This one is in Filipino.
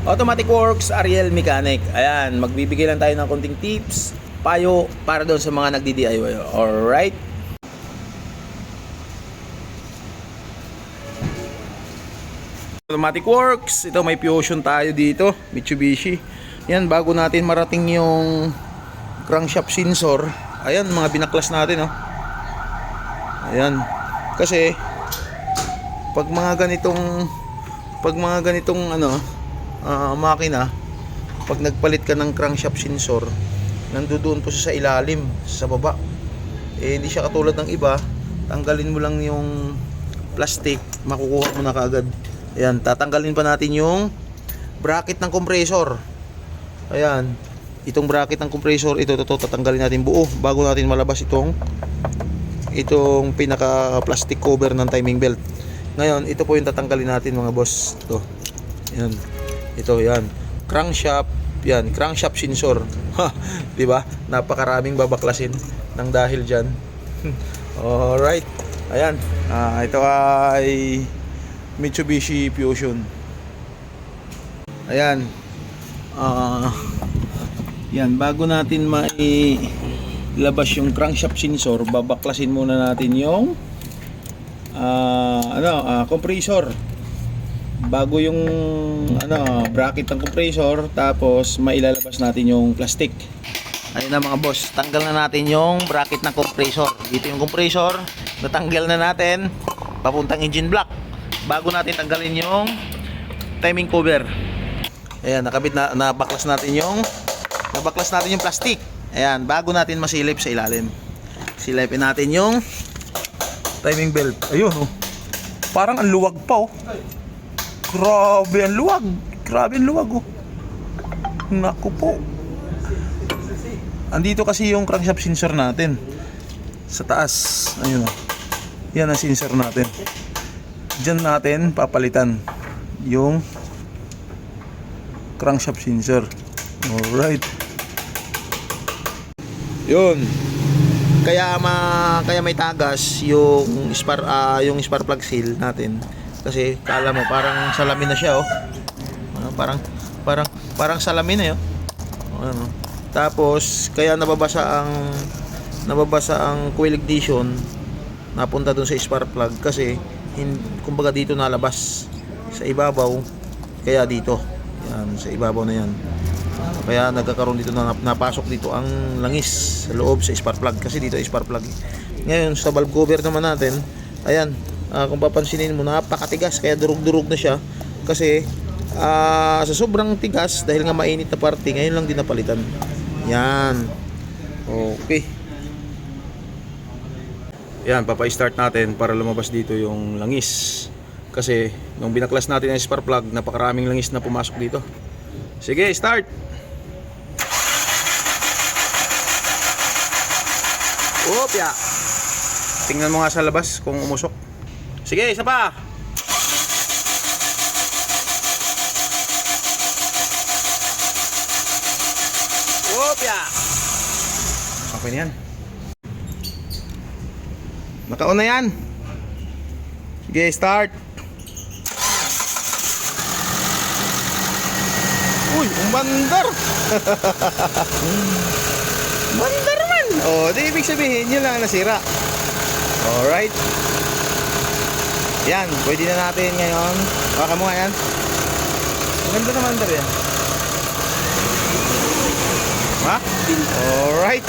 Automatic Works, Ariel Mechanic. Ayan, magbibigay lang tayo ng konting tips, payo para doon sa mga nagdi-DIY. Alright? Automatic Works, ito may Fusion tayo dito, Mitsubishi. Yan, bago natin marating yung crankshaft sensor, ayan, mga binaklas natin, oh. Ayan, kasi pag mga ganitong makina, pag nagpalit ka ng crankshaft sensor, nandoon po siya sa ilalim, sa baba. Hindi siya katulad ng iba, tanggalin mo lang yung plastic, makukuha mo na kaagad. Ayan, tatanggalin pa natin yung bracket ng compressor. Ayan, itong bracket ng compressor, ito tatanggalin natin buo bago natin malabas itong pinaka plastic cover ng timing belt. Ngayon, ito po yung tatanggalin natin mga boss. Ito. Ayan. Ito, yan. Crankshaft, yan, crankshaft sensor. Di ba? Napakaraming babaklasin nang dahil diyan. Alright. Ayan. Ito ay Mitsubishi Fusion. Ayan. Yan, bago natin mailabas yung crankshaft sensor, babaklasin muna natin yung compressor. Bago yung bracket ng compressor, tapos mailalabas natin yung plastic. Ayun na mga boss, tanggal na natin yung bracket ng compressor. Dito yung compressor, natanggal na natin papuntang engine block. Bago natin tanggalin yung timing cover. Ayan, nabaklas natin yung plastic. Ayan, bago natin masilip sa ilalim. Silipin natin yung timing belt. Ayun, oh. Parang ang luwag pa, oh. Grabe ang luwag, oh. Naku po. Andito kasi yung crankshaft sensor natin sa taas. Ayun, oh. Yan ang sensor natin. Diyan natin papalitan yung crankshaft sensor. Alright. Yun. Kaya may tagas yung spark plug seal natin. Kasi kala mo parang salamin na siya, oh. Parang salamin na 'yo. Ano. Tapos kaya nababasa ang coil ignition napunta dun sa spark plug kasi kumbaga dito nalabas sa ibabaw, kaya dito. Yan, sa ibabaw na yan. Kaya nagkakaroon dito napasok dito ang langis sa loob sa spark plug kasi dito ay spark plug. Ngayon sa valve cover naman natin, ayan, kung papansinin mo, napakatigas, kaya durug-durug na siya kasi sa sobrang tigas dahil nga mainit na parte, ngayon lang din napalitan. Yan. Okay. Yan, papa-start natin para lumabas dito yung langis. Kasi nung binaklas natin ang spark plug, napakaraming langis na pumasok dito. Sige, start. Opya. Tingnan mo nga sa labas kung umusok. Sige, isa pa. Opya. Okay na yan. Nakauna yan. Sige, start. Uy, umbandar. Bandar man. Di ibig sabihin yun lang nasira. Alright. Yan, pwede na natin ngayon. Baka mo nga yan. Ang ganda naman bandar yan. Ha? Alright.